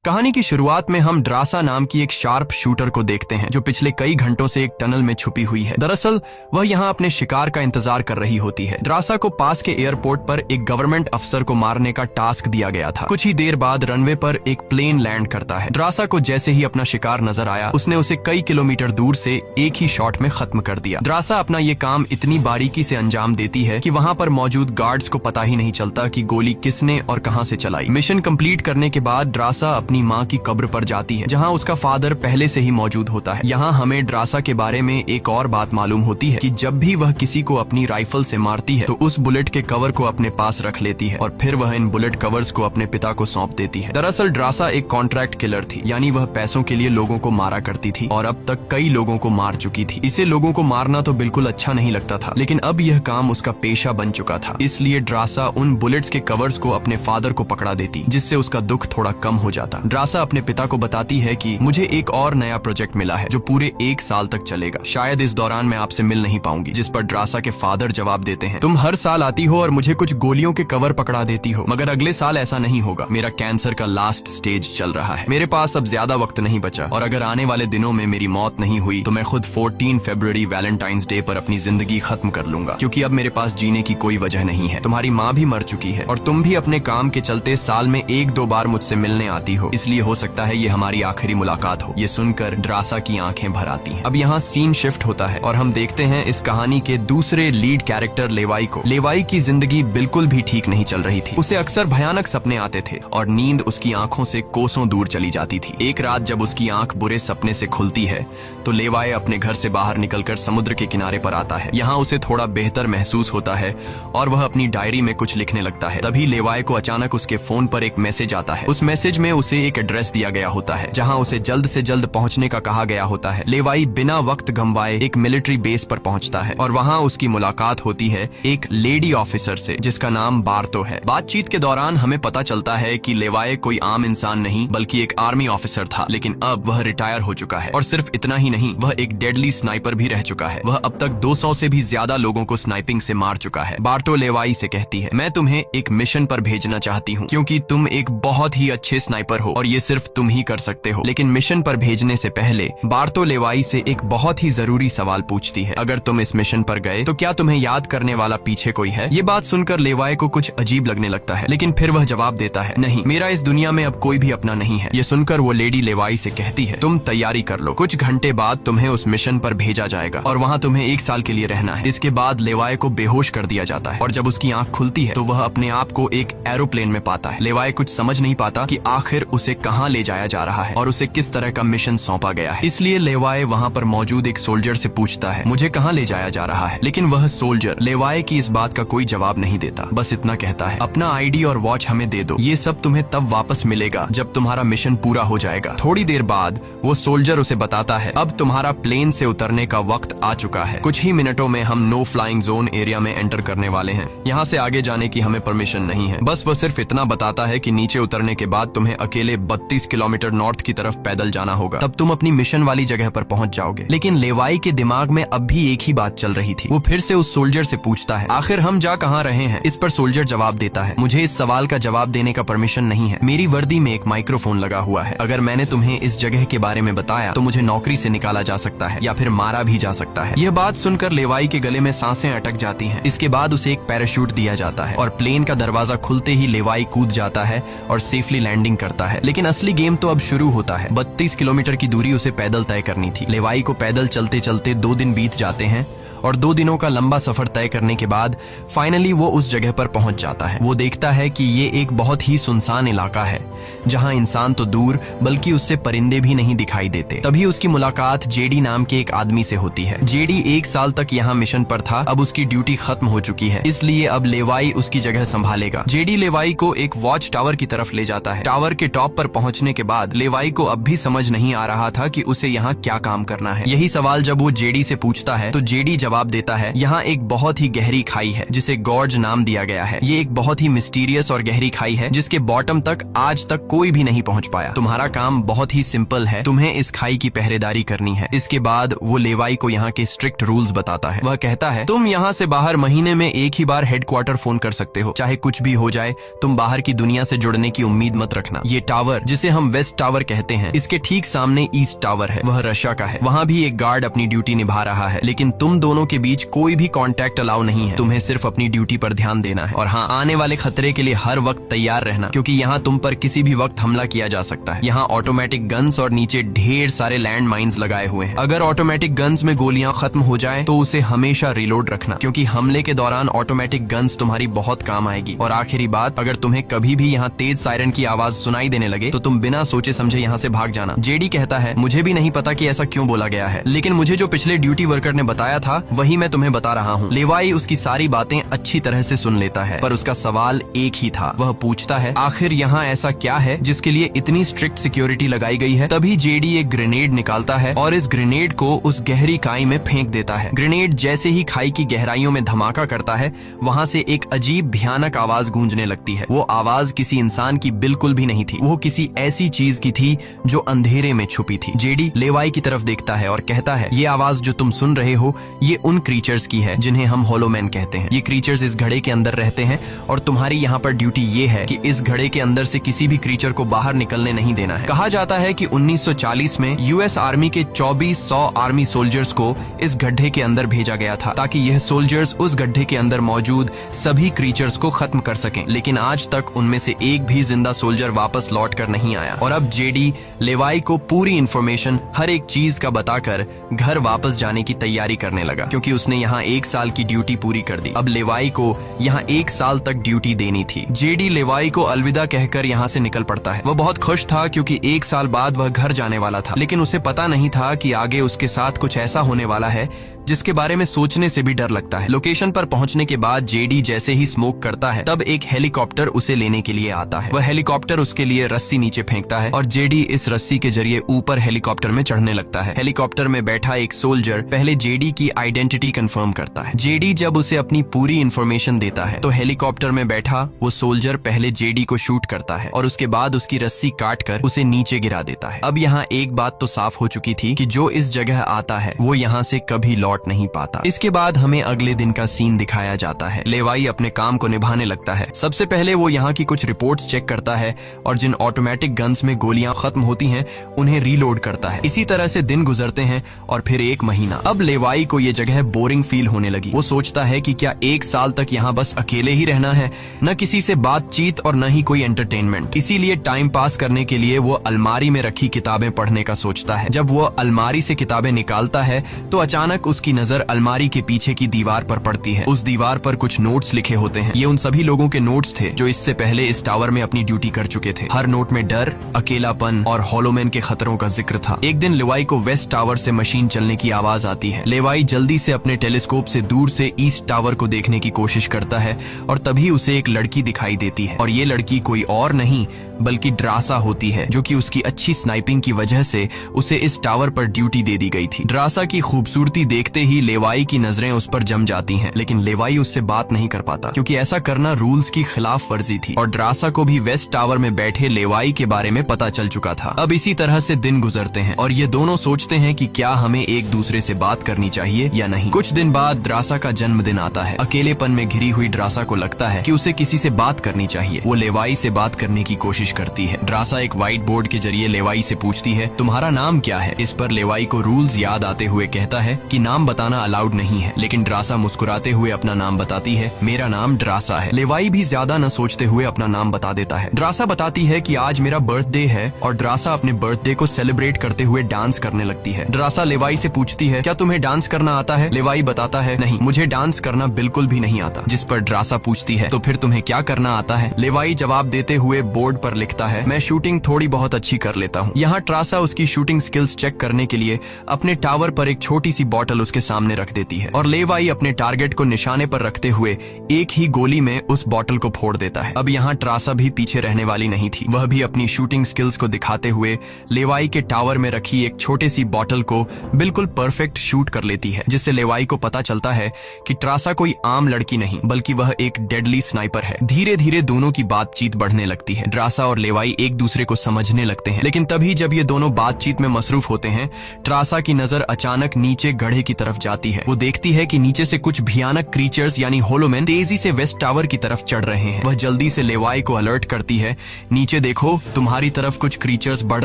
कहानी की शुरुआत में हम ड्रासा नाम की एक शार्प शूटर को देखते हैं जो पिछले कई घंटों से एक टनल में छुपी हुई है। दरअसल वह यहाँ अपने शिकार का इंतजार कर रही होती है। ड्रासा को पास के एयरपोर्ट पर एक गवर्नमेंट अफसर को मारने का टास्क दिया गया था। कुछ ही देर बाद रनवे पर एक प्लेन लैंड करता है। ड्रासा को जैसे ही अपना शिकार नजर आया उसने उसे कई किलोमीटर दूर से एक ही शॉट में खत्म कर दिया। ड्रासा अपना ये काम इतनी बारीकी से अंजाम देती है कि वहाँ पर मौजूद गार्ड्स को पता ही नहीं चलता कि गोली किसने और कहाँ से चलाई। मिशन कंप्लीट करने के बाद ड्रासा अपनी माँ की कब्र पर जाती है जहाँ उसका फादर पहले से ही मौजूद होता है। यहाँ हमें ड्रासा के बारे में एक और बात मालूम होती है कि जब भी वह किसी को अपनी राइफल से मारती है तो उस बुलेट के कवर को अपने पास रख लेती है और फिर वह इन बुलेट कवर्स को अपने पिता को सौंप देती है। दरअसल ड्रासा एक कॉन्ट्रैक्ट किलर थी, यानी वह पैसों के लिए लोगों को मारा करती थी और अब तक कई लोगों को मार चुकी थी। इसे लोगों को मारना तो बिल्कुल अच्छा नहीं लगता था, लेकिन अब यह काम उसका पेशा बन चुका था। इसलिए ड्रासा उन बुलेट्स के कवर्स को अपने फादर को पकड़ा देती, जिससे उसका दुख थोड़ा कम हो जाता। ड्रासा अपने पिता को बताती है कि मुझे एक और नया प्रोजेक्ट मिला है जो पूरे 1 साल तक चलेगा। शायद इस दौरान मैं आपसे मिल नहीं पाऊंगी। जिस पर ड्रासा के फादर जवाब देते हैं, तुम हर साल आती हो और मुझे कुछ गोलियों के कवर पकड़ा देती हो, मगर अगले साल ऐसा नहीं होगा। मेरा कैंसर का लास्ट स्टेज चल रहा है, मेरे पास अब ज्यादा वक्त नहीं बचा और अगर आने वाले दिनों में मेरी मौत नहीं हुई तो मैं खुद 14 फरवरी वैलेंटाइंस डे पर अपनी जिंदगी खत्म कर लूंगा, क्योंकि अब मेरे पास जीने की कोई वजह नहीं है। तुम्हारी माँ भी मर चुकी है और तुम भी अपने काम के चलते साल में 1-2 बार मुझसे मिलने आती हो, इसलिए हो सकता है ये हमारी आखिरी मुलाकात हो। ये सुनकर ड्रासा की आंखें भर आती हैं। अब यहाँ सीन शिफ्ट होता है और हम देखते हैं इस कहानी के दूसरे लीड कैरेक्टर लेवाई को। लेवाई की जिंदगी बिल्कुल भी ठीक नहीं चल रही थी। उसे अक्सर भयानक सपने आते थे और नींद उसकी आंखों से कोसों दूर चली जाती थी। एक रात जब उसकी आंख बुरे सपने से खुलती है तो लेवाई अपने घर से बाहर निकलकर समुद्र के किनारे पर आता है। यहाँ उसे थोड़ा बेहतर महसूस होता है और वह अपनी डायरी में कुछ लिखने लगता है। तभी लेवाई को अचानक उसके फोन पर एक मैसेज आता है। उस मैसेज में उसे एक एड्रेस दिया गया होता है जहाँ उसे जल्द से जल्द पहुंचने का कहा गया होता है। लेवाई बिना वक्त गंवाए एक मिलिट्री बेस पर पहुंचता है और वहाँ उसकी मुलाकात होती है एक लेडी ऑफिसर से जिसका नाम बार्तो है। बातचीत के दौरान हमें पता चलता है कि लेवाई कोई आम इंसान नहीं बल्कि एक आर्मी ऑफिसर था, लेकिन अब वह रिटायर हो चुका है। और सिर्फ इतना ही नहीं, वह एक डेडली स्नाइपर भी रह चुका है। वह अब तक 200 से भी ज्यादा लोगों को स्नाइपिंग से मार चुका है। बार्तो लेवाई से कहती है, मैं तुम्हें एक मिशन पर भेजना चाहती हूँ क्योंकि तुम एक बहुत ही अच्छे स्नाइपर हो और ये सिर्फ तुम ही कर सकते हो। लेकिन मिशन पर भेजने से पहले बार्तो लेवाई से एक बहुत ही जरूरी सवाल पूछती है, अगर तुम इस मिशन पर गए तो क्या तुम्हें याद करने वाला पीछे कोई है? ये बात सुनकर लेवाई को कुछ अजीब लगने लगता है, लेकिन फिर वह जवाब देता है, नहीं, मेरा इस दुनिया में अब कोई भी अपना नहीं है। ये सुनकर वो लेडी लेवाई से कहती है, तुम तैयारी कर लो, कुछ घंटे बाद तुम्हें उस मिशन पर भेजा जाएगा और वहाँ तुम्हें 1 साल के लिए रहना है। इसके बाद लेवाई को बेहोश कर दिया जाता है और जब उसकी आंख खुलती है तो वह अपने आप को एक एरोप्लेन में पाता है। लेवाई कुछ समझ नहीं पाता कि आखिर उसे कहाँ ले जाया जा रहा है और उसे किस तरह का मिशन सौंपा गया है। इसलिए लेवाई वहाँ पर मौजूद एक सोल्जर से पूछता है, मुझे कहाँ ले जाया जा रहा है? लेकिन वह सोल्जर लेवाई की इस बात का कोई जवाब नहीं देता, बस इतना कहता है, अपना आईडी और वॉच हमें दे दो, ये सब तुम्हें तब वापस मिलेगा जब तुम्हारा मिशन पूरा हो जाएगा। थोड़ी देर बाद वो सोल्जर उसे बताता है, अब तुम्हारा प्लेन से उतरने का वक्त आ चुका है। कुछ ही मिनटों में हम नो फ्लाइंग जोन एरिया में एंटर करने वाले हैं। यहाँ से आगे जाने की हमें परमिशन नहीं है। बस वो सिर्फ इतना बताता है कि नीचे उतरने के बाद तुम्हें अकेले 32 किलोमीटर नॉर्थ की तरफ पैदल जाना होगा, तब तुम अपनी मिशन वाली जगह पर पहुंच जाओगे। लेकिन लेवाई के दिमाग में अब भी एक ही बात चल रही थी। वो फिर से उस सोल्जर से पूछता है, आखिर हम जा कहाँ रहे हैं? इस पर सोल्जर जवाब देता है, मुझे इस सवाल का जवाब देने का परमिशन नहीं है। मेरी वर्दी में एक माइक्रोफोन लगा हुआ है। अगर मैंने तुम्हें इस जगह के बारे में बताया तो मुझे नौकरी से निकाला जा सकता है या फिर मारा भी जा सकता है। यह बात सुनकर लेवाई के गले में सांसें अटक जाती हैं। इसके बाद उसे एक पैराशूट दिया जाता है और प्लेन का दरवाजा खुलते ही लेवाई कूद जाता है और सेफली लैंडिंग करता है। लेकिन असली गेम तो अब शुरू होता है। 32 किलोमीटर की दूरी उसे पैदल तय करनी थी। लेवाई को पैदल चलते चलते 2 दिन बीत जाते हैं और 2 दिनों का लंबा सफर तय करने के बाद फाइनली वो उस जगह पर पहुंच जाता है। वो देखता है कि ये एक बहुत ही सुनसान इलाका है जहां इंसान तो दूर बल्कि उससे परिंदे भी नहीं दिखाई देते। तभी उसकी मुलाकात जेडी नाम के एक आदमी से होती है। जेडी 1 साल तक यहाँ मिशन पर था, अब उसकी ड्यूटी खत्म हो चुकी है, इसलिए अब लेवाई उसकी जगह संभालेगा। जेडी लेवाई को एक वॉच टावर की तरफ ले जाता है। टावर के टॉप पर पहुंचने के बाद लेवाई को अब भी समझ नहीं आ रहा था कि उसे यहाँ क्या काम करना है। यही सवाल जब वो जेडी से पूछता है तो जेडी जवाब देता है, यहाँ एक बहुत ही गहरी खाई है जिसे गॉर्ज नाम दिया गया है। ये एक बहुत ही मिस्टीरियस और गहरी खाई है जिसके बॉटम तक आज तक कोई भी नहीं पहुंच पाया। तुम्हारा काम बहुत ही सिंपल है, तुम्हें इस खाई की पहरेदारी करनी है। इसके बाद वो लेवाई को यहाँ के स्ट्रिक्ट रूल्स बताता है। वह कहता है, तुम यहाँ से बाहर महीने में एक ही बार हेडक्वार्टर फोन कर सकते हो, चाहे कुछ भी हो जाए। तुम बाहर की दुनिया से जुड़ने की उम्मीद मत रखना। ये टावर, जिसे हम वेस्ट टावर कहते हैं, इसके ठीक सामने ईस्ट टावर है, वह रशिया का है। वहाँ भी एक गार्ड अपनी ड्यूटी निभा रहा है, लेकिन तुम दोनों के बीच कोई भी कॉन्टैक्ट अलाउ नहीं है। तुम्हें सिर्फ अपनी ड्यूटी पर ध्यान देना है और हाँ, आने वाले खतरे के लिए हर वक्त तैयार रहना, क्योंकि यहाँ तुम पर किसी भी वक्त हमला किया जा सकता है। यहाँ ऑटोमेटिक गन्स और नीचे ढेर सारे लैंड माइन्स लगाए हुए हैं। अगर ऑटोमेटिक गन्स में गोलियां खत्म हो जाए तो उसे हमेशा रिलोड रखना, क्योंकि हमले के दौरान ऑटोमेटिक गन्स तुम्हारी बहुत काम आएगी। और आखिरी बात, अगर तुम्हें कभी भी यहाँ तेज सायरन की आवाज सुनाई देने लगे तो तुम बिना सोचे समझे यहाँ से भाग जाना। जेडी कहता है, मुझे भी नहीं पता कि ऐसा क्यों बोला गया है, लेकिन मुझे जो पिछले ड्यूटी वर्कर ने बताया था वही मैं तुम्हें बता रहा हूँ। लेवाई उसकी सारी बातें अच्छी तरह से सुन लेता है, पर उसका सवाल एक ही था। वह पूछता है, आखिर यहाँ ऐसा क्या है जिसके लिए इतनी स्ट्रिक्ट सिक्योरिटी लगाई गई है? तभी जेडी एक ग्रेनेड निकालता है और इस ग्रेनेड को उस गहरी खाई में फेंक देता है। ग्रेनेड जैसे ही खाई की गहराइयों में धमाका करता है, वहाँ से एक अजीब भयानक आवाज गूंजने लगती है। वो आवाज किसी इंसान की बिल्कुल भी नहीं थी, वो किसी ऐसी चीज की थी जो अंधेरे में छुपी थी। जेडी लेवाई की तरफ देखता है और कहता है, ये आवाज जो तुम सुन रहे हो, ये उन क्रीचर्स की है जिन्हें हम होलोमैन कहते हैं। ये क्रीचर्स इस घड़े के अंदर रहते हैं और तुम्हारी यहाँ पर ड्यूटी ये है कि इस घड़े के अंदर से किसी भी क्रीचर को बाहर निकलने नहीं देना है। कहा जाता है कि 1940 में यूएस आर्मी के 2400 आर्मी सोल्जर्स को इस गड्ढे के अंदर भेजा गया था, ताकि यह सोल्जर्स उस गड्ढे के अंदर मौजूद सभी क्रीचर्स को खत्म कर सकें। लेकिन आज तक उनमें से एक भी जिंदा सोल्जर वापस लौट कर नहीं आया। और अब जेडी लेवाई को पूरी इंफॉर्मेशन, हर एक चीज का बताकर घर वापस जाने की तैयारी करने लगा, क्योंकि उसने यहाँ 1 साल की ड्यूटी पूरी कर दी। अब लेवाई को यहाँ 1 साल तक ड्यूटी देनी थी। जेडी लेवाई को अलविदा कहकर यहाँ से निकल पड़ता है। वह बहुत खुश था क्योंकि 1 साल बाद वह घर जाने वाला था, लेकिन उसे पता नहीं था कि आगे उसके साथ कुछ ऐसा होने वाला है जिसके बारे में सोचने से भी डर लगता है। लोकेशन पर पहुंचने के बाद जेडी जैसे ही स्मोक करता है, तब एक हेलीकॉप्टर उसे लेने के लिए आता है। वह हेलीकॉप्टर उसके लिए रस्सी नीचे फेंकता है और जेडी इस रस्सी के जरिए ऊपर हेलीकॉप्टर में चढ़ने लगता है। हेलीकॉप्टर में बैठा एक सोल्जर पहले जेडी की आइडेंटिटी कंफर्म करता है। जेडी जब उसे अपनी पूरी इंफॉर्मेशन देता है तो हेलीकॉप्टर में बैठा वो सोल्जर पहले जेडी को शूट करता है और उसके बाद उसकी रस्सी काट कर उसे नीचे गिरा देता है। अब यहाँ एक बात तो साफ हो चुकी थी कि जो इस जगह आता है वो यहाँ से कभी लौट नहीं पाता। इसके बाद हमें अगले दिन का सीन दिखाया जाता है। लेवाई अपने काम को निभाने लगता है। सबसे पहले वो यहाँ की कुछ रिपोर्ट्स चेक करता है और जिन ऑटोमेटिक गन्स में गोलियां खत्म होती हैं उन्हें रीलोड करता है। इसी तरह से दिन गुजरते हैं और फिर 1 महीना। अब लेवाई को ये जगह बोरिंग फील होने लगी। वो सोचता है कि क्या 1 साल तक यहाँ बस अकेले ही रहना है, न किसी से बातचीत और न ही कोई एंटरटेनमेंट। इसीलिए टाइम पास करने के लिए वो अलमारी में रखी किताबें पढ़ने का सोचता है। जब वो अलमारी से किताबें निकालता है तो अचानक उसकी नजर अलमारी के पीछे की दीवार पर पड़ती है। उस दीवार पर कुछ नोट्स लिखे होते हैं। ये उन सभी लोगों के नोट्स थे जो इससे पहले इस टावर में अपनी ड्यूटी कर चुके थे। हर नोट में डर, अकेलापन और होलोमैन के खतरों का जिक्र था। एक दिन लेवाई को वेस्ट टावर से मशीन चलने की आवाज आती है। लेवाई जल्दी से अपने टेलीस्कोप से दूर से ईस्ट टावर को देखने की कोशिश करता है और तभी उसे एक लड़की दिखाई देती है और ये लड़की कोई और नहीं बल्कि ड्रासा होती है, जो कि उसकी अच्छी स्नाइपिंग की वजह से उसे इस टावर पर ड्यूटी दे दी गई थी। ड्रासा की खूबसूरती देखते ही लेवाई की नजरें उस पर जम जाती हैं, लेकिन लेवाई उससे बात नहीं कर पाता क्योंकि ऐसा करना रूल्स की खिलाफ वर्जी थी और ड्रासा को भी वेस्ट टावर में बैठे लेवाई के बारे में पता चल चुका था। अब इसी तरह से दिन गुजरते हैं और ये दोनों सोचते हैं कि क्या हमें एक दूसरे से बात करनी चाहिए या नहीं। कुछ दिन बाद ड्रासा का जन्मदिन आता है। अकेलेपन में घिरी हुई ड्रासा को लगता है कि उसे किसी से बात करनी चाहिए। वो लेवाई से बात करने की कोशिश करती है। ड्रासा एक व्हाइट बोर्ड के जरिए लेवाई से पूछती है, तुम्हारा नाम क्या है? इस पर लेवाई को रूल्स याद आते हुए कहता है कि नाम बताना अलाउड नहीं है, लेकिन ड्रासा मुस्कुराते हुए अपना नाम बताती है, मेरा नाम ड्रासा है। लेवाई भी ज्यादा न सोचते हुए अपना नाम बता देता है। ड्रासा बताती है कि आज मेरा बर्थडे है और ड्रासा अपने बर्थडे को सेलिब्रेट करते हुए डांस करने लगती है। ड्रासा लेवाई से पूछती है, क्या तुम्हें डांस करना आता है? लेवाई बताता है, नहीं, मुझे डांस करना बिल्कुल भी नहीं आता। जिस पर ड्रासा पूछती है, तो फिर तुम्हें क्या करना आता है? लेवाई जवाब देते हुए बोर्ड पर लिखता है, मैं शूटिंग थोड़ी बहुत अच्छी कर लेता हूँ। यहाँ ट्रासा उसकी शूटिंग स्किल्स चेक करने के लिए अपने टावर पर एक छोटी सी बॉटल उसके सामने रख देती है और लेवाई अपने टारगेट को निशाने पर रखते हुए एक ही गोली में उस बॉटल को फोड़ देता है। अब यहाँ ट्रासा भी पीछे रहने वाली नहीं थी। वह भी अपनी शूटिंग स्किल्स को दिखाते हुए लेवाई के टावर में रखी एक छोटी सी बॉटल को बिल्कुल परफेक्ट शूट कर लेती है, जिससे लेवाई को पता चलता है कि ट्रासा कोई आम लड़की नहीं बल्कि वह एक डेडली स्नाइपर है। धीरे धीरे दोनों की बातचीत बढ़ने लगती है। ट्रासा और लेवाई एक दूसरे को समझने लगते हैं, लेकिन तभी जब ये दोनों बातचीत में मसरूफ होते हैं, ट्रासा की नजर अचानक नीचे गड्ढे की तरफ जाती है। वो देखती है कि नीचे से कुछ भयानक क्रीचर्स यानी होलोमैन तेजी से वेस्ट टावर की तरफ चढ़ रहे हैं। वह जल्दी से लेवाई को अलर्ट करती है, नीचे देखो, तुम्हारी तरफ कुछ क्रीचर्स बढ़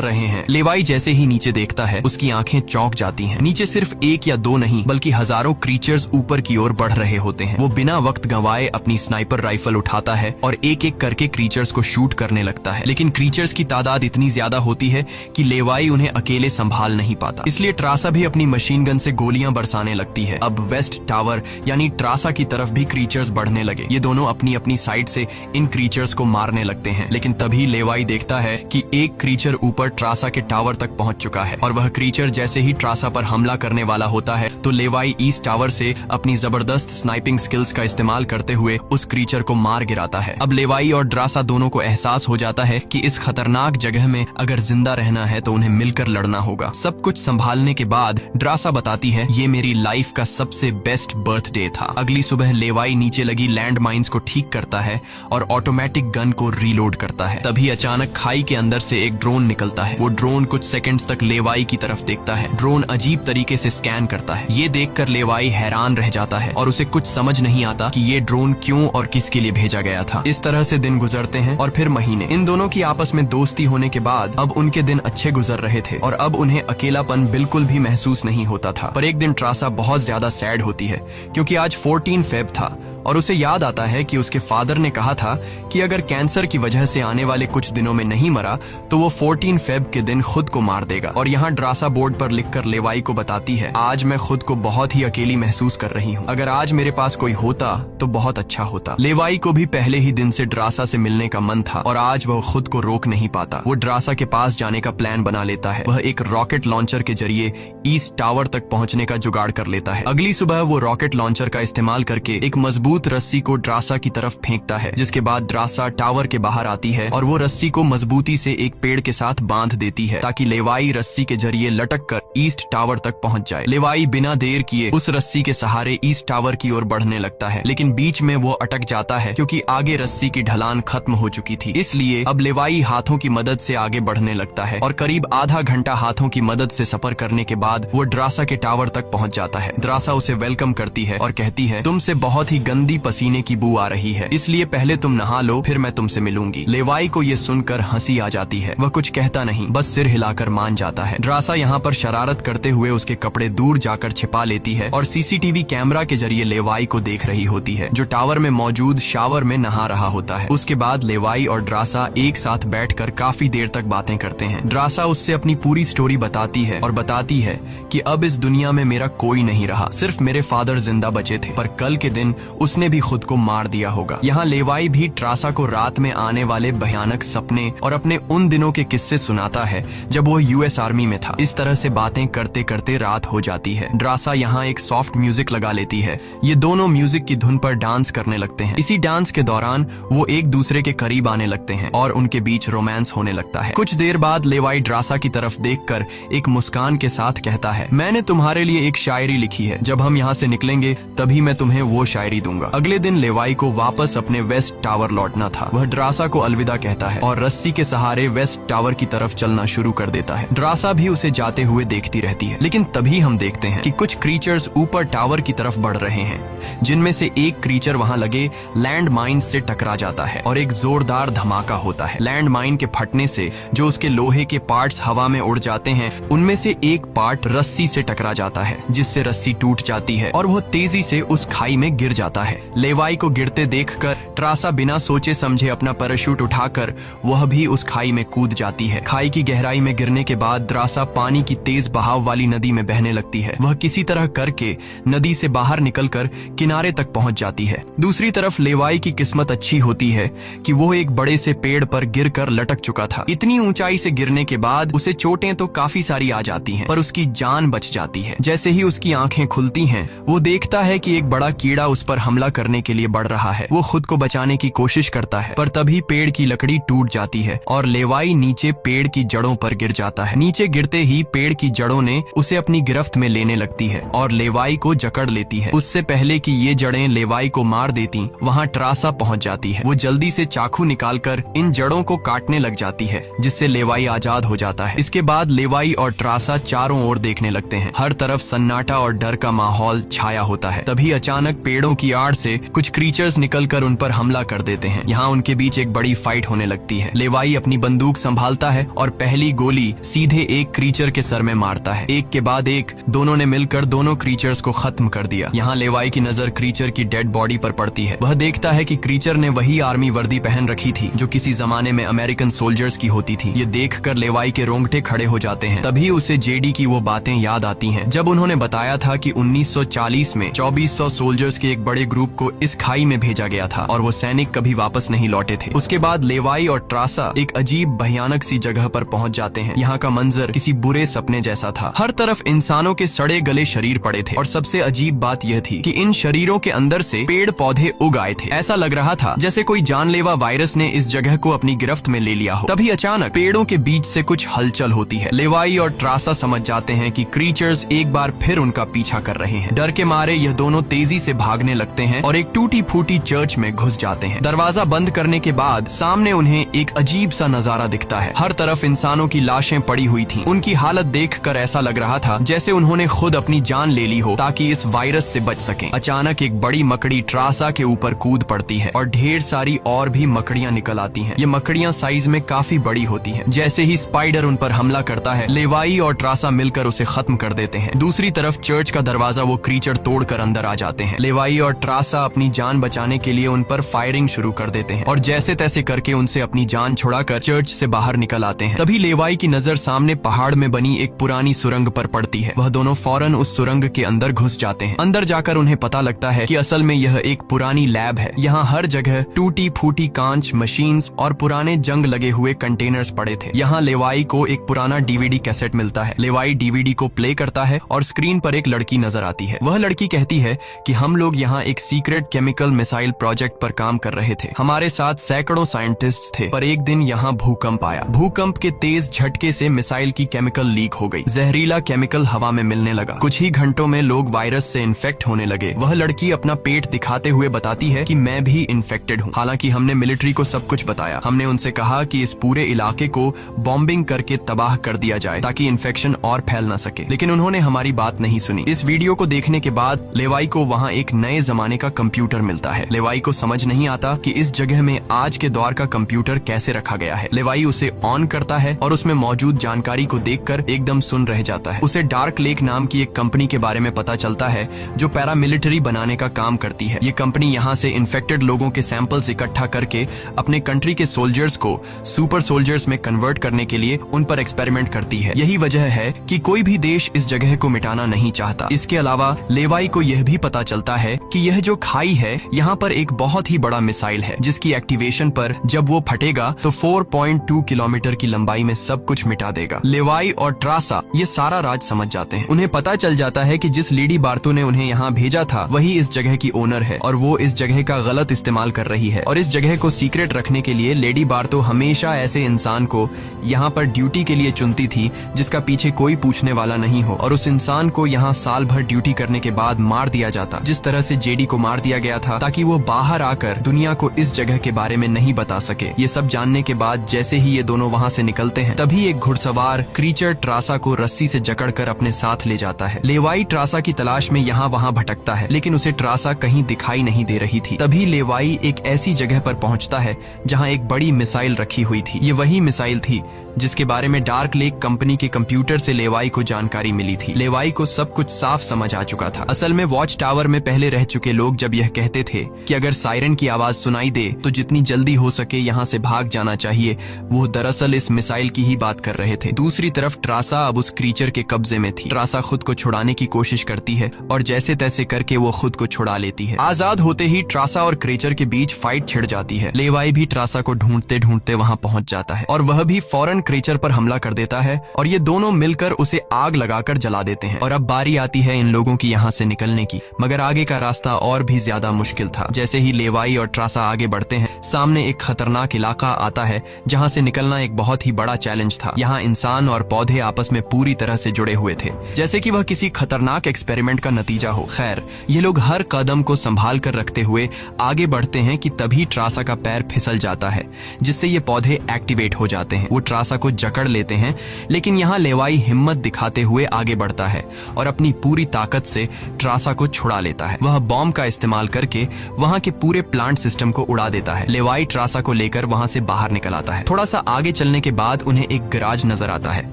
रहे हैं। लेवाई जैसे ही नीचे देखता है, उसकी आंखें चौंक जाती हैं। नीचे सिर्फ एक या दो नहीं बल्कि हजारों क्रीचर्स ऊपर की ओर बढ़ रहे होते हैं। वो बिना वक्त गंवाए अपनी स्नाइपर राइफल उठाता है और एक एक करके क्रीचर्स को शूट करने लगता है, लेकिन क्रीचर्स की तादाद इतनी ज्यादा होती है कि लेवाई उन्हें अकेले संभाल नहीं पाता। इसलिए ट्रासा भी अपनी मशीन गन से गोलियां बरसाने लगती है। अब वेस्ट टावर यानी ट्रासा की तरफ भी क्रीचर्स बढ़ने लगे। ये दोनों अपनी अपनी साइड से इन क्रीचर्स को मारने लगते हैं, लेकिन तभी लेवाई देखता है कि एक क्रीचर ऊपर ट्रासा के टावर तक पहुंच चुका है और वह क्रीचर जैसे ही ट्रासा पर हमला करने वाला होता है तो लेवाई ईस्ट टावर से अपनी जबरदस्त स्नाइपिंग स्किल्स का इस्तेमाल करते हुए उस क्रीचर को मार गिराता है। अब लेवाई और ट्रासा दोनों को एहसास हो जाता है कि इस खतरनाक जगह में अगर जिंदा रहना है तो उन्हें मिलकर लड़ना होगा। सब कुछ संभालने के बाद ट्रासा बताती है, ये मेरी लाइफ का सबसे बेस्ट बर्थडे था। अगली सुबह लेवाई नीचे लगी लैंड माइंस को ठीक करता है और ऑटोमेटिक गन को रीलोड करता है। तभी अचानक खाई के अंदर से एक ड्रोन निकलता है। वो ड्रोन कुछ सेकंड्स तक लेवाई की तरफ देखता है। ड्रोन अजीब तरीके से स्कैन करता है। ये देखकर लेवाई हैरान रह जाता है और उसे कुछ समझ नहीं आता कि ये ड्रोन क्यों और किसके लिए भेजा गया था। इस तरह से दिन गुजरते हैं और फिर महीने। इन दोनों की आपस में दोस्ती होने के बाद अब उनके दिन अच्छे गुजर रहे थे और अब उन्हें अकेलापन बिल्कुल भी महसूस नहीं होता था। पर एक दिन ट्रासा बहुत ज्यादा सैड होती है क्योंकि आज 14 फेब था और उसे याद आता है कि उसके फादर ने कहा था कि अगर कैंसर की वजह से आने वाले कुछ दिनों में नहीं मरा तो वो 14 फेब के दिन खुद को मार देगा। और यहाँ ट्रासा बोर्ड पर लिखकर लेवाई को बताती है, आज मैं खुद को बहुत ही अकेली महसूस कर रही हूँ। अगर आज मेरे पास कोई होता तो बहुत अच्छा होता। लेवाई को भी पहले ही दिन से ट्रासा से मिलने का मन था और आज वह खुद को रोक नहीं पाता। वो ट्रासा के पास जाने का प्लान बना लेता है। वह एक रॉकेट लॉन्चर के जरिए ईस्ट टावर तक पहुंचने का जुगाड़ कर लेता है। अगली सुबह वो रॉकेट लॉन्चर का इस्तेमाल करके एक मजबूत रस्सी को ट्रासा की तरफ फेंकता है, जिसके बाद ट्रासा टावर के बाहर आती है और वो रस्सी को मजबूती से एक पेड़ के साथ बांध देती है ताकि लेवाई रस्सी के जरिए लटक कर ईस्ट टावर तक पहुंच जाए। लेवाई बिना देर किए उस रस्सी के सहारे ईस्ट टावर की ओर बढ़ने लगता है, लेकिन बीच में वो अटक जाता है क्योंकि आगे रस्सी की ढलान खत्म हो चुकी थी। इसलिए अब लेवाई हाथों की मदद से आगे बढ़ने लगता है और करीब आधा घंटा हाथों की मदद से सफर करने के बाद वो ट्रासा के टावर तक पहुंच जाता है। ट्रासा उसे वेलकम करती है और कहती है, तुमसे बहुत ही गंदी पसीने की बू आ रही है, इसलिए पहले तुम नहा लो, फिर मैं तुमसे मिलूंगी। लेवाई को ये सुनकर हंसी आ जाती है। वह कुछ कहता नहीं, बस सिर हिलाकर मान जाता है। ट्रासा यहाँ पर शरारत करते हुए उसके कपड़े दूर जाकर छिपा लेती है और सीसीटीवी कैमरा के जरिए लेवाई को देख रही होती है, जो टावर में मौजूद शावर में नहा रहा होता है। उसके बाद लेवाई और ट्रासा एक साथ बैठकर काफी देर तक बातें करते हैं। ट्रासा उससे अपनी पूरी स्टोरी बताती है और बताती है कि अब इस दुनिया में मेरा कोई नहीं रहा, सिर्फ मेरे फादर जिंदा बचे थे, पर कल के दिन उसने भी खुद को मार दिया होगा। यहाँ लेवाई भी ट्रासा को रात में आने वाले भयानक सपने और अपने उन दिनों के किस्से सुनाता है जब वो यूएस आर्मी में था। इस तरह से बातें करते करते रात हो जाती है। ट्रासा यहाँ एक सॉफ्ट म्यूजिक लगा लेती है। ये दोनों म्यूजिक की धुन पर डांस करने लगते हैं। इसी डांस के दौरान वो एक दूसरे के करीब आने लगते हैं और उनके बीच रोमांस होने लगता है। कुछ देर बाद लेवाई ट्रासा की तरफ देखकर एक मुस्कान के साथ कहता है, मैंने तुम्हारे लिए एक शायरी लिखी है, जब हम यहाँ से निकलेंगे तभी मैं तुम्हें वो शायरी दूंगा। अगले दिन लेवाई को वापस अपने वेस्ट टावर लौटना था। वह ट्रासा को अलविदा कहता है और रस्सी के सहारे वेस्ट टावर की तरफ चलना शुरू कर देता है। ट्रासा भी उसे जाते हुए देखती रहती है, लेकिन तभी हम देखते हैं कि कुछ क्रीचर्स ऊपर टावर की तरफ बढ़ रहे हैं, जिनमें से एक क्रीचर वहां लगे लैंड माइन से टकरा जाता है और एक जोरदार धमाका होता है। लैंड माइन के फटने से जो उसके लोहे के पार्ट्स हवा में उड़ जाते हैं, उनमें से एक पार्ट रस्सी से टकरा जाता है, जिससे रस्सी टूट जाती है और वह तेजी से उस खाई में गिर जाता है। है। लेवाई को गिरते देखकर ट्रासा बिना सोचे समझे अपना पैराशूट उठाकर वह भी उस खाई में कूद जाती है। खाई की गहराई में गिरने के बाद द्रासा पानी की तेज बहाव वाली नदी में बहने लगती है। वह किसी तरह करके नदी से बाहर निकलकर किनारे तक पहुंच जाती है। दूसरी तरफ लेवाई की किस्मत अच्छी होती है कि वो एक बड़े से पेड़ पर गिरकर लटक चुका था। इतनी ऊंचाई से गिरने के बाद उसे चोटें तो काफी सारी आ जाती हैं, पर उसकी जान बच जाती है। जैसे ही उसकी आंखें खुलती हैं, वो देखता है कि एक बड़ा कीड़ा उस पर हमला करने के लिए बढ़ रहा है। वो खुद को बचाने की कोशिश करता है, पर तभी पेड़ की लकड़ी टूट जाती है और लेवाई नीचे पेड़ की जड़ों पर गिर जाता है। नीचे गिरते ही पेड़ की जड़ों ने उसे अपनी गिरफ्त में लेने लगती है और लेवाई को जकड़ लेती है। उससे पहले कि ये जड़ें लेवाई को मार देती, वहाँ ट्रासा पहुँच जाती है। वो जल्दी से चाकू निकालकर इन जड़ों को काटने लग जाती है, जिससे लेवाई आजाद हो जाता है। इसके बाद लेवाई और ट्रासा चारों ओर देखने लगते हैं। हर तरफ सन्नाटा और डर का माहौल छाया होता है। तभी अचानक पेड़ों की आड़ से कुछ क्रीचर्स निकलकर उन पर हमला कर देते हैं। यहाँ उनके बीच एक बड़ी फाइट होने लगती है। लेवाई अपनी बंदूक संभालता है और पहली गोली सीधे एक क्रीचर के सर में मारता है। एक के बाद एक दोनों ने मिलकर दोनों क्रीचर्स को खत्म कर दिया। यहाँ लेवाई की नजर क्रीचर की डेड बॉडी पर पड़ती है। वह देखता है कि क्रीचर ने वही आर्मी वर्दी पहन रखी थी जो किसी जमाने में अमेरिकन सोल्जर्स की होती थी। ये देखकर लेवाई के रोंगटे खड़े हो जाते हैं। तभी उसे जेडी की वो बातें याद आती हैं, जब उन्होंने बताया था कि 1940 में 2400 सोल्जर्स के एक बड़े ग्रुप को इस खाई में भेजा गया था और वो सैनिक कभी वापस नहीं लौटे थे। उसके बाद लेवाई और ट्रासा एक अजीब भयानक सी जगह पर पहुंच जाते हैं। यहाँ का मंजर किसी बुरे सपने जैसा था। हर तरफ इंसानों के सड़े गले शरीर पड़े थे और सबसे अजीब बात यह थी कि इन शरीरों के अंदर से पेड़ पौधे उग आए थे। ऐसा लग रहा था जैसे कोई जानलेवा वायरस ने इस जगह को अपनी गिरफ्त में ले लिया हो। तभी अचानक पेड़ों के बीच से कुछ हलचल होती है। लेवाई और ट्रासा समझ जाते हैं कि क्रीचर्स एक बार फिर उनका पीछा कर रहे हैं। डर के मारे यह दोनों तेजी से भागने लगते हैं और एक टूटी फूटी चर्च में घुस जाते हैं। दरवाजा बंद करने के बाद सामने उन्हें एक अजीब सा नजारा दिखता है। हर तरफ इंसानों की लाशें पड़ी हुई थीं। उनकी हालत देखकर ऐसा लग रहा था जैसे उन्होंने खुद अपनी जान ले ली हो ताकि इस वायरस से बच सकें। अचानक एक बड़ी मकड़ी ट्रासा के ऊपर कूद पड़ती है और ढेर सारी और भी मकड़ियां निकल आती हैं। ये मकड़ियां साइज में काफी बड़ी होती हैं। जैसे ही स्पाइडर उन पर हमला करता है, लेवाई और ट्रासा मिलकर उसे खत्म कर देते हैं। दूसरी तरफ चर्च का दरवाजा वो क्रीचर तोड़कर अंदर आ जाते हैं। लेवाई और ट्रासा अपनी जान बचाने के लिए उन पर फायरिंग शुरू कर देते हैं और जैसे तैसे करके उनसे अपनी जान छुड़ाकर चर्च से बाहर निकल आते हैं। तभी लेवाई की नजर सामने पहाड़ में बनी एक पुरानी सुरंग पर पड़ती है। वह दोनों फौरन उस सुरंग के अंदर घुस जाते हैं। अंदर जाकर उन्हें पता लगता है कि असल में यह एक पुरानी लैब है। यहाँ हर जगह टूटी फूटी कांच, मशीन्स और पुराने जंग लगे हुए कंटेनर्स पड़े थे। यहाँ लेवाई को एक पुराना डीवीडी कैसेट मिलता है। लेवाई डीवीडी को प्ले करता है और स्क्रीन पर एक लड़की नजर आती है। वह लड़की कहती है कि हम लोग यहाँ एक सीक्रेट केमिकल मिसाइल प्रोजेक्ट पर काम कर रहे थे। हमारे साथ सैकड़ों साइंटिस्ट थे, पर एक दिन यहाँ भूकंप आया। भूकंप के तेज झटके से मिसाइल की केमिकल लीक हो गई। जहरीला केमिकल हवा में मिलने लगा। कुछ ही घंटों में लोग वायरस से इन्फेक्ट होने लगे। वह लड़की अपना पेट दिखाते हुए बताती है कि मैं भी इन्फेक्टेड हूँ। हालांकि हमने मिलिट्री को सब कुछ बताया। हमने उनसे कहा कि इस पूरे इलाके को बॉम्बिंग करके तबाह कर दिया जाए ताकि इन्फेक्शन और फैल न सके, लेकिन उन्होंने हमारी बात नहीं सुनी। इस वीडियो को देखने के बाद लेवाई को वहाँ एक नए जमाने का कंप्यूटर मिलता है। लेवाई को समझ नहीं आता कि इस जगह में आज के दौर का कंप्यूटर कैसे रखा गया है। लेवाई उसे ऑन करता है और उसमें मौजूद जानकारी को देखकर एकदम सुन रह जाता है। उसे डार्क लेक नाम की एक कंपनी के बारे में पता चलता है जो पैरामिलिट्री बनाने का काम करती है। ये कंपनी यहाँ से इन्फेक्टेड लोगों के सैंपल्स इकट्ठा करके अपने कंट्री के सोल्जर्स को सुपर सोल्जर्स में कन्वर्ट करने के लिए उन पर एक्सपेरिमेंट करती है। यही वजह है कि कोई भी देश इस जगह को मिटाना नहीं चाहता। इसके अलावा लेवाई को यह भी पता चलता है कि यह जो खाई है, यहाँ पर एक बहुत ही बड़ा मिसाइल है जिसकी एक्टिवेशन पर जब वो फटेगा तो 4.2 किलोमीटर की लंबाई में सब कुछ मिटा देगा। लेवाई और ट्रासा ये सारा राज समझ जाते हैं। उन्हें पता चल जाता है कि जिस लेडी बार्तो ने उन्हें यहाँ भेजा था वही इस जगह की ओनर है और वो इस जगह का गलत इस्तेमाल कर रही है। और इस जगह को सीक्रेट रखने के लिए लेडी बार्तो हमेशा ऐसे इंसान को यहाँ पर ड्यूटी के लिए चुनती थी जिसका पीछे कोई पूछने वाला नहीं हो, और उस इंसान को यहाँ साल भर ड्यूटी करने के बाद मार दिया जाता, जिस तरह से जेडी को मार दिया गया था ताकि वो बाहर आकर दुनिया को इस जगह के बारे में नहीं बता सके। ये सब जानने के बाद जैसे ही ये दोनों वहाँ से निकलते हैं, तभी एक घुड़सवार क्रीचर ट्रासा को रस्सी से जकड़कर अपने साथ ले जाता है। लेवाई ट्रासा की तलाश में यहाँ वहाँ भटकता है, लेकिन उसे ट्रासा कहीं दिखाई नहीं दे रही थी। तभी लेवाई एक ऐसी जगह पर पहुँचता है जहाँ एक बड़ी मिसाइल रखी हुई थी। ये वही मिसाइल थी जिसके बारे में डार्क लेक कंपनी के कंप्यूटर से लेवाई को जानकारी मिली थी। लेवाई को सब कुछ साफ समझ आ चुका था। असल में वॉच टावर में पहले रह चुके लोग जब यह कहते थे कि अगर सायरन की आवाज सुनाई दे तो जितनी जल्दी हो सके यहाँ से भाग जाना चाहिए, वो दरअसल इस मिसाइल की ही बात कर रहे थे। दूसरी तरफ ट्रासा अब उस क्रीचर के कब्जे में थी। ट्रासा खुद को छुड़ाने की कोशिश करती है और जैसे तैसे करके वो खुद को छुड़ा लेती है। आजाद होते ही ट्रासा और क्रीचर के बीच फाइट छिड़ जाती है। लेवाई भी ट्रासा को ढूंढते ढूंढते वहां पहुंच जाता है और वह भी फौरन क्रीचर पर हमला कर देता है और ये दोनों मिलकर उसे आग लगाकर जला देते हैं। और अब बारी आती है इन लोगों की यहाँ से निकलने की, मगर आगे का रास्ता और भी ज्यादा मुश्किल था। जैसे ही लेवाई और ट्रासा आगे बढ़ते हैं, सामने एक खतरनाक इलाका आता है जहाँ से निकलना एक बहुत ही बड़ा चैलेंज था। यहाँ इंसान और पौधे आपस में पूरी तरह से जुड़े हुए थे, जैसे कि वह किसी खतरनाक एक्सपेरिमेंट का नतीजा हो। खैर, ये लोग हर कदम को संभाल कर रखते हुए आगे बढ़ते हैं कि तभी ट्रासा का पैर फिसल जाता है, जिससे ये पौधे एक्टिवेट हो जाते हैं। वो ट्रासा को जकड़ लेते हैं, लेकिन यहाँ लेवाई हिम्मत दिखाते हुए आगे बढ़ता है और अपनी पूरी ताकत से ट्रासा को छुड़ा लेता है। वह बॉम्ब का इस्तेमाल करके वहां के पूरे प्लांट सिस्टम को उड़ा देता है। लेवाई ट्रासा को लेकर वहां से बाहर निकल आता है। थोड़ा सा आगे चलने के बाद उन्हें एक गैराज नजर आता है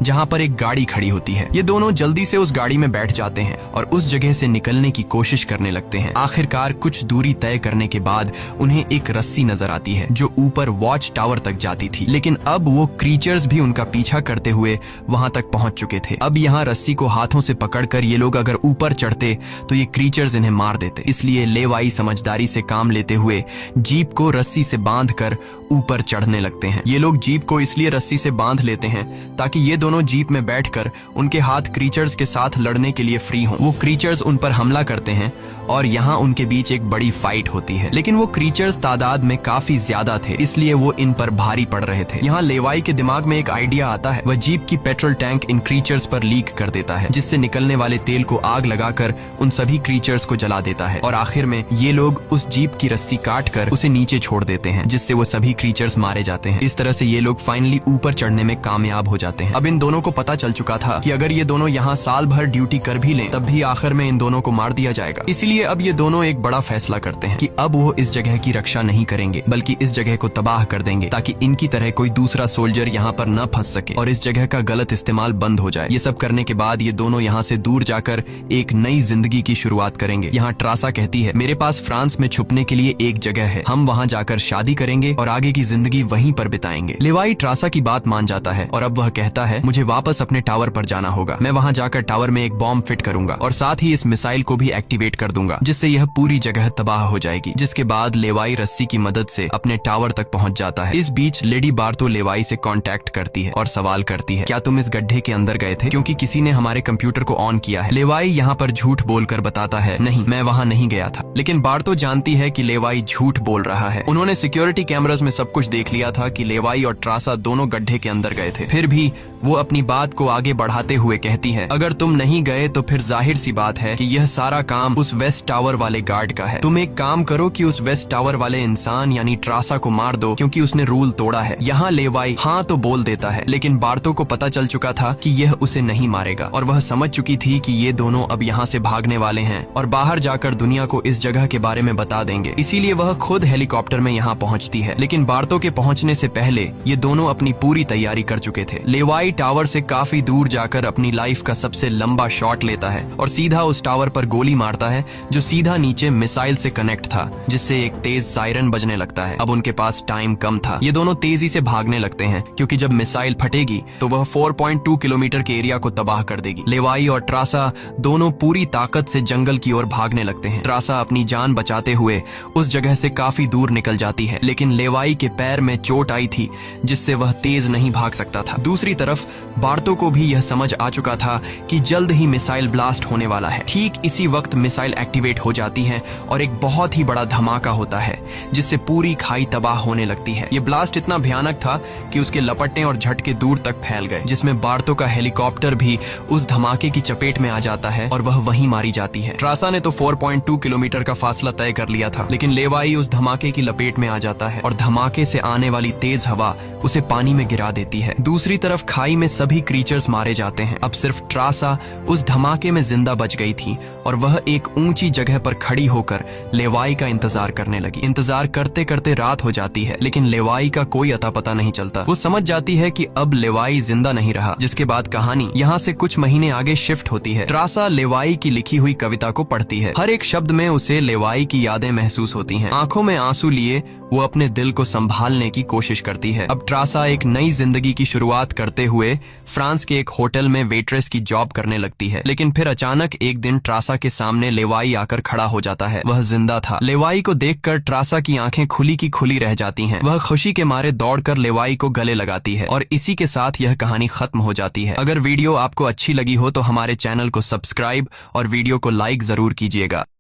जहां पर एक गाड़ी खड़ी होती है। ये दोनों जल्दी से उस गाड़ी में बैठ जाते हैं और उस जगह से निकलने की कोशिश करने लगते हैं। आखिरकार कुछ दूरी तय करने के बाद उन्हें एक रस्सी नजर आती है जो ऊपर वॉच टावर तक जाती थी, लेकिन अब वो क्रीचर्स भी उनका पीछा करते हुए वहां तक पहुंच चुके थे। अब यहाँ रस्सी को हाथों से पकड़कर ये लोग अगर ऊपर चढ़ते तो ये क्रीचर्स इन्हें मार देते। इसलिए लेवाई समझदारी से काम लेते हुए जीप को रस्सी से बांधकर ऊपर चढ़ने लगते हैं। ये लोग जीप को इसलिए रस्सी से बांध लेते हैं ताकि ये दोनों जीप में बैठकर उनके हाथ क्रीचर्स के साथ लड़ने के लिए फ्री हों। वो क्रीचर्स उन पर हमला करते हैं और यहाँ उनके बीच एक बड़ी फाइट होती है, लेकिन वो क्रीचर्स तादाद में काफी ज्यादा थे, इसलिए वो इन पर भारी पड़ रहे थे। यहाँ लेवाई के दिमाग में एक आइडिया आता है। वह जीप की पेट्रोल टैंक इन क्रीचर्स पर लीक कर देता है, जिससे निकलने वाले तेल को आग लगाकर उन सभी क्रीचर्स को जला देता है और आखिर में ये लोग उस जीप की रस्सी काट कर उसे नीचे छोड़ देते हैं, जिससे वो सभी क्रीचर्स मारे जाते हैं। इस तरह से ये लोग फाइनली ऊपर चढ़ने में कामयाब हो जाते हैं। अब इन दोनों को पता चल चुका था कि अगर ये दोनों यहाँ साल भर ड्यूटी कर भी लें तब भी आखिर में इन दोनों को मार दिया जाएगा। इसलिए अब ये दोनों एक बड़ा फैसला करते हैं कि अब वो इस जगह की रक्षा नहीं करेंगे, बल्कि इस जगह को तबाह कर देंगे ताकि इनकी तरह कोई दूसरा सोल्जर यहाँ पर न फंस सके और इस जगह का गलत इस्तेमाल बंद हो जाए। ये सब करने के बाद ये दोनों यहाँ से दूर जाकर एक नई जिंदगी की शुरुआत करेंगे। यहाँ ट्रासा कहती है, मेरे पास फ्रांस में छुपने के लिए एक जगह है, हम वहाँ जाकर शादी करेंगे और आगे की जिंदगी वहीं पर बिताएंगे। लेवाई ट्रासा की बात मान जाता है और अब वह कहता है, मुझे वापस अपने टावर पर जाना होगा। मैं वहाँ जाकर टावर में एक बॉम्ब फिट करूंगा और साथ ही इस मिसाइल को भी एक्टिवेट कर दूंगा, जिससे यह पूरी जगह तबाह हो जाएगी। जिसके बाद लेवाई रस्सी की मदद से अपने टावर तक पहुंच जाता है। इस बीच लेडी बार्तो लेवाई से कांटेक्ट करती है और सवाल करती है, क्या तुम इस गड्ढे के अंदर गए थे, क्योंकि किसी ने हमारे कंप्यूटर को ऑन किया है। लेवाई यहाँ पर झूठ बोलकर बताता है, नहीं, मैं वहाँ नहीं गया था। लेकिन बार्तो जानती है कि लेवाई झूठ बोल रहा है। उन्होंने सिक्योरिटी कैमरास में सब कुछ देख लिया था कि लेवाई और ट्रासा दोनों गड्ढे के अंदर गए थे। फिर भी वो अपनी बात को आगे बढ़ाते हुए कहती है, अगर तुम नहीं गए तो फिर जाहिर सी बात है कि यह सारा काम उस वेस्ट टावर वाले गार्ड का है। तुम एक काम करो कि उस वेस्ट टावर वाले इंसान यानी ट्रासा को मार दो, क्योंकि उसने रूल तोड़ा है। यहाँ लेवाई हाँ तो बोल देता है, लेकिन बार्तो को पता चल चुका था कि यह उसे नहीं मारेगा और वह समझ चुकी थी कि ये दोनों अब यहाँ से भागने वाले हैं और बाहर जाकर दुनिया को इस जगह के बारे में बता देंगे। इसीलिए वह खुद हेलीकॉप्टर में यहाँ पहुँचती है। लेकिन बार्तो के पहुँचने से पहले ये दोनों अपनी पूरी तैयारी कर चुके थे। लेवाई टावर से काफी दूर जाकर अपनी लाइफ का सबसे लंबा शॉट लेता है और सीधा उस टावर पर गोली मारता है जो सीधा नीचे मिसाइल से कनेक्ट था, जिससे एक तेज सायरन बजने लगता है। अब उनके पास टाइम कम था। ये दोनों तेजी से भागने लगते हैं क्योंकि जब मिसाइल फटेगी तो वह 4.2 किलोमीटर के एरिया को तबाह कर देगी। लेवाई और ट्रासा दोनों पूरी ताकत से जंगल की ओर भागने लगते हैं। ट्रासा अपनी जान बचाते हुए उस जगह से काफी दूर निकल जाती है, लेकिन लेवाई के पैर में चोट आई थी जिससे वह तेज नहीं भाग सकता था। दूसरी तरफ बार्तो को भी यह समझ आ चुका था कि जल्द ही मिसाइल ब्लास्ट होने वाला है। ठीक इसी वक्त मिसाइल एक्टिवेट हो जाती है और एक बहुत ही बड़ा धमाका होता है जिससे पूरी खाई तबाह होने लगती है। ये ब्लास्ट इतना भयानक था कि उसके लपटने और झटके दूर तक फैल गए, जिसमें बार्तो का हेलीकॉप्टर भी उस धमाके की चपेट में आ जाता है और वह वहीं मारी जाती है। ट्रासा ने तो 4.2 किलोमीटर का फासला तय कर लिया था, लेकिन लेवाई उस धमाके की लपेट में आ जाता है और धमाका धमाके से आने वाली तेज हवा उसे पानी में गिरा देती है। दूसरी तरफ खाई में सभी क्रीचर्स मारे जाते हैं। अब सिर्फ ट्रासा उस धमाके में जिंदा बच गई थी और वह एक ऊंची जगह पर खड़ी होकर लेवाई का इंतजार करने लगी। इंतजार करते करते रात हो जाती है, लेकिन लेवाई का कोई अता पता नहीं चलता। वो समझ जाती है कि अब लेवाई जिंदा नहीं रहा, जिसके बाद कहानी यहाँ से कुछ महीने आगे शिफ्ट होती है। ट्रासा लेवाई की लिखी हुई कविता को पढ़ती है। हर एक शब्द में उसे लेवाई की यादें महसूस होती हैं। आंखों में आंसू लिए वो अपने दिल को संभालने की कोशिश करती है। अब ट्रासा एक नई जिंदगी की शुरुआत करते हुए फ्रांस के एक होटल में वेट्रेस की जॉब करने लगती है। लेकिन फिर अचानक एक दिन ट्रासा के सामने लेवाई आकर खड़ा हो जाता है। वह जिंदा था। लेवाई को देखकर ट्रासा की आंखें खुली की खुली रह जाती हैं। वह खुशी के मारे दौड़कर लेवाई को गले लगाती है और इसी के साथ यह कहानी खत्म हो जाती है। अगर वीडियो आपको अच्छी लगी हो तो हमारे चैनल को सब्सक्राइब और वीडियो को लाइक जरूर कीजिएगा।